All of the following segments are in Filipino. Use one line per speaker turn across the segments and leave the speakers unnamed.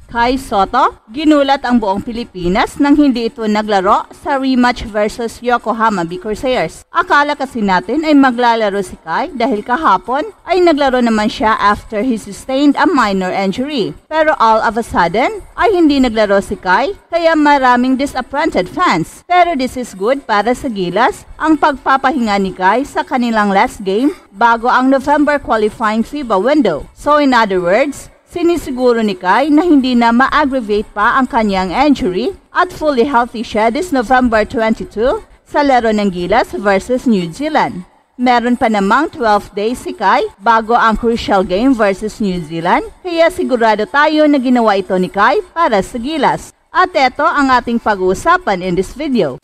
Kai Sotto, ginulat ang buong Pilipinas nang hindi ito naglaro sa rematch versus Yokohama B. Corsairs. Akala kasi natin ay maglalaro si Kai dahil kahapon ay naglaro naman siya after he sustained a minor injury. Pero all of a sudden ay hindi naglaro si Kai kaya maraming disappointed fans. Pero this is good para sa Gilas ang pagpapahinga ni Kai sa kanilang last game bago ang November qualifying FIBA window. So in other words, sinisiguro ni Kai na hindi na ma-aggravate pa ang kanyang injury at fully healthy siya this November 22 sa laro ng Gilas versus New Zealand. Meron pa namang 12 days si Kai bago ang crucial game versus New Zealand kaya sigurado tayo na ginawa ito ni Kai para sa Gilas. At ito ang ating pag-uusapan in this video.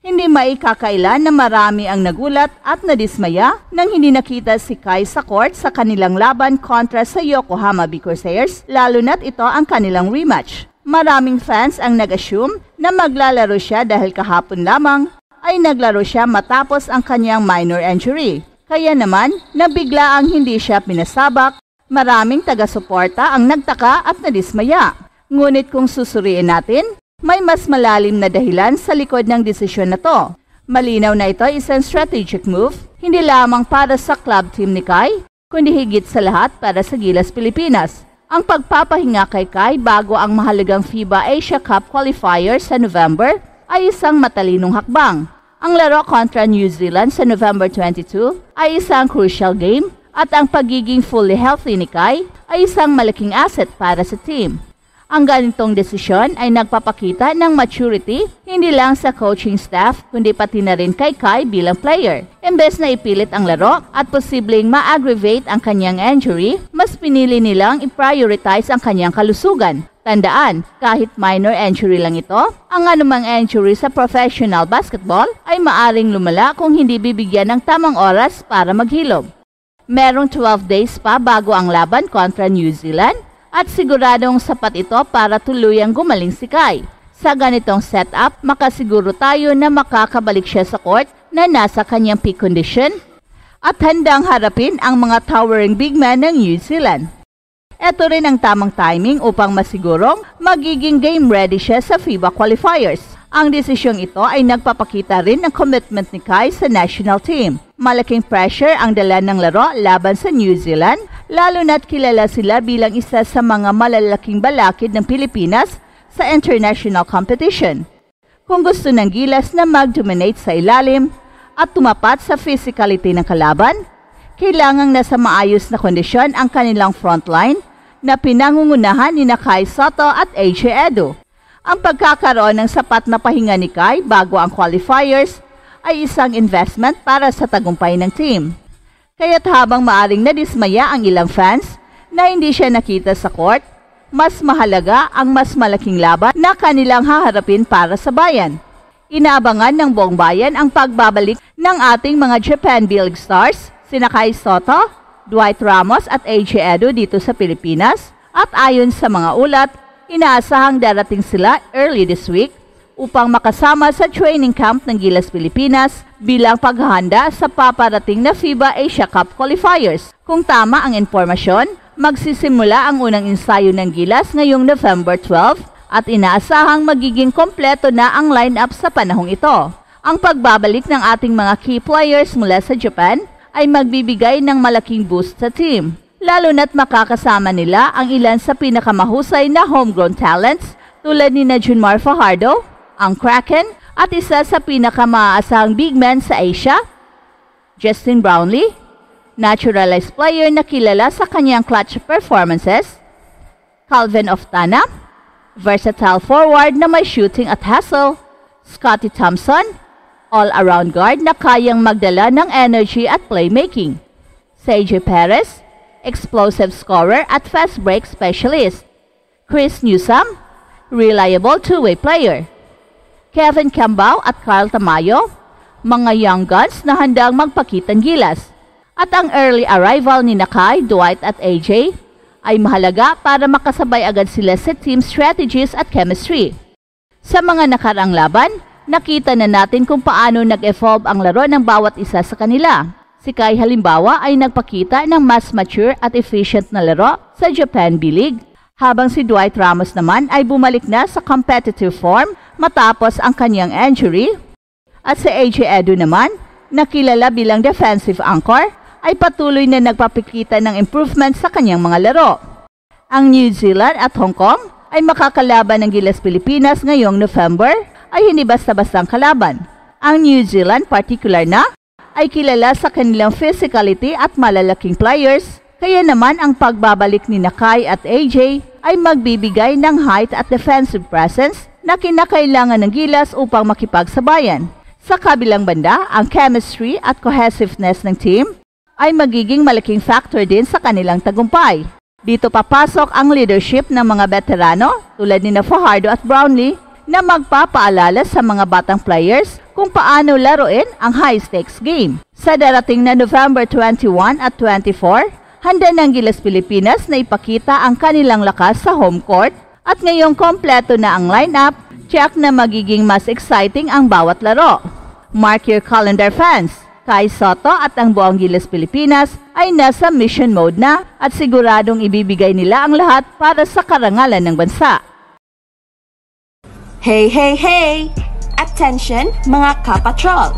Hindi maikakailan na marami ang nagulat at nadismaya nang hindi nakita si Kai sa court sa kanilang laban kontra sa Yokohama B. Corsairs, lalo na't ito ang kanilang rematch. Maraming fans ang nag-assume na maglalaro siya dahil kahapon lamang ay naglaro siya matapos ang kanyang minor injury. Kaya naman, nabigla ang hindi siya pinasabak, maraming taga-suporta ang nagtaka at nadismaya. Ngunit kung susuriin natin, may mas malalim na dahilan sa likod ng desisyon na to. Malinaw na ito isang strategic move, hindi lamang para sa club team ni Kai, kundi higit sa lahat para sa Gilas Pilipinas. Ang pagpapahinga kay Kai bago ang mahalagang FIBA Asia Cup qualifier sa November ay isang matalinong hakbang. Ang laro kontra New Zealand sa November 22 ay isang crucial game at ang pagiging fully healthy ni Kai ay isang malaking asset para sa team. Ang ganitong desisyon ay nagpapakita ng maturity hindi lang sa coaching staff kundi pati na rin kay Kai bilang player. Imbes na ipilit ang laro at posibleng ma-aggravate ang kanyang injury, mas pinili nilang i-prioritize ang kanyang kalusugan. Tandaan, kahit minor injury lang ito, ang anumang injury sa professional basketball ay maaring lumala kung hindi bibigyan ng tamang oras para maghilom. Merong 12 days pa bago ang laban kontra New Zealand, at siguradong sapat ito para tuluyang gumaling si Kai. Sa ganitong setup, makasiguro tayo na makakabalik siya sa court na nasa kanyang peak condition at handang harapin ang mga towering big man ng New Zealand. Ito rin ang tamang timing upang masigurong magiging game ready siya sa FIBA qualifiers. Ang desisyong ito ay nagpapakita rin ng commitment ni Kai sa national team. Malaking pressure ang dala ng laro laban sa New Zealand, lalo na't kilala sila bilang isa sa mga malalaking balakid ng Pilipinas sa international competition. Kung gusto ng Gilas na mag-dominate sa ilalim at tumapat sa physicality ng kalaban, kailangang nasa maayos na kondisyon ang kanilang frontline na pinangungunahan ni Kai Sotto at AJ Edo. Ang pagkakaroon ng sapat na pahinga ni Kai bago ang qualifiers ay isang investment para sa tagumpay ng team. Kaya't habang maaring nadismaya ang ilang fans na hindi siya nakita sa court, mas mahalaga ang mas malaking laban na kanilang haharapin para sa bayan. Inaabangan ng buong bayan ang pagbabalik ng ating mga Japan B-League stars, sina Kai Sotto, Dwight Ramos at AJ Edo dito sa Pilipinas, at ayon sa mga ulat, inaasahang darating sila early this week upang makasama sa training camp ng Gilas Pilipinas bilang paghahanda sa paparating na FIBA Asia Cup qualifiers. Kung tama ang impormasyon, magsisimula ang unang ensayo ng Gilas ngayong November 12 at inaasahang magiging kompleto na ang lineup sa panahong ito. Ang pagbabalik ng ating mga key players mula sa Japan ay magbibigay ng malaking boost sa team. Lalo na't makakasama nila ang ilan sa pinakamahusay na homegrown talents tulad ni Junmar Fajardo, ang Kraken, at isa sa pinakamaasahang big man sa Asia, Justin Brownlee, naturalized player na kilala sa kanyang clutch performances, Calvin Oftana, versatile forward na may shooting at hustle, Scottie Thompson, all-around guard na kayang magdala ng energy at playmaking, CJ Perez, explosive scorer at fast break specialist, Chris Newsome, reliable two-way player, Kevin Cambao at Carl Tamayo, mga young guns na handang magpakitang gilas. At ang early arrival ni Kai, Dwight at AJ ay mahalaga para makasabay agad sila sa team strategies at chemistry. Sa mga nakarang laban, nakita na natin kung paano nag-evolve ang laro ng bawat isa sa kanila. Si Kai halimbawa ay nagpakita ng mas mature at efficient na laro sa Japan B-League, habang si Dwight Ramos naman ay bumalik na sa competitive form matapos ang kanyang injury. At si AJ Edu naman, na kilala bilang defensive anchor, ay patuloy na nagpapakita ng improvement sa kanyang mga laro. Ang New Zealand at Hong Kong ay makakalaban ng Gilas Pilipinas ngayong November, ay hindi basta-bastang kalaban. Ang New Zealand particular na ay kilala sa kanilang physicality at malalaking players, kaya naman ang pagbabalik ni Kai at AJ ay magbibigay ng height at defensive presence na kinakailangan ng Gilas upang makipagsabayan. Sa kabilang banda, ang chemistry at cohesiveness ng team ay magiging malaking factor din sa kanilang tagumpay. Dito papasok ang leadership ng mga veterano tulad ni Fajardo at Brownlee na magpapaalala sa mga batang players kung paano laruin ang high-stakes game. Sa darating na November 21 at 24, handa ng Gilas Pilipinas na ipakita ang kanilang lakas sa home court at ngayong kompleto na ang lineup, check na magiging mas exciting ang bawat laro. Mark your calendar, fans! Kai Sotto at ang buong Gilas Pilipinas ay nasa mission mode na at siguradong ibibigay nila ang lahat para sa karangalan ng bansa.
Hey, hey, hey! Attention mga kapatrol!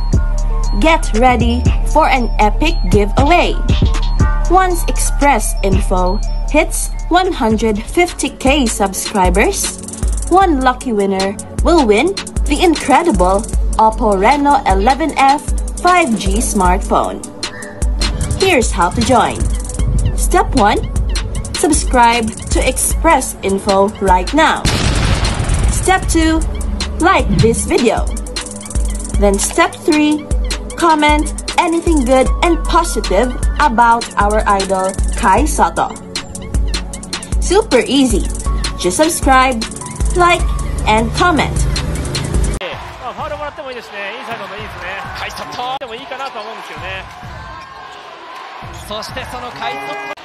Get ready for an epic giveaway! Once Express Info hits 150k subscribers, one lucky winner will win the incredible Oppo Reno 11F 5G smartphone. Here's how to join. Step 1. Subscribe to Express Info right now. Step 2. Like this video. Then step 3. Comment anything good and positive about our idol Kai Sotto. Super easy. Just subscribe, like, and comment.
ファウルもらってもいいですね。インサイドもいいですね。カイソットでもいいかなと思うんですよね。
そしてそのカイソット、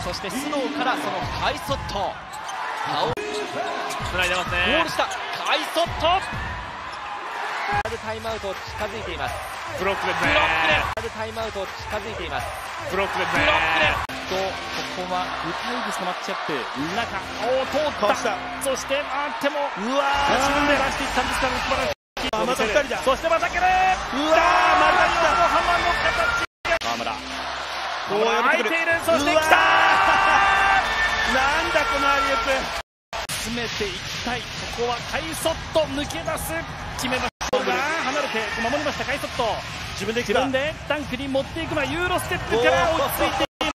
そして須藤からそのカイソット、
つないでますね。
ゴールしたカイソット。タイムアウト近づいています。
ブロックですね。
タイムアウト近づいています。
ブロックですね。
ここはウタイグスのマッチアップ。
中を通った。そしてでも自分で出していったんですが、また2人だ。そしてまた蹴る。またハマの形。河村。空いている。そしてきた。なんだこのアリウープ。詰めていきたい。ここはカイソット抜け出す。決めました。離れて守りましたカイソット。自分でダンクに持っていくのはユーロステップから落ち着いて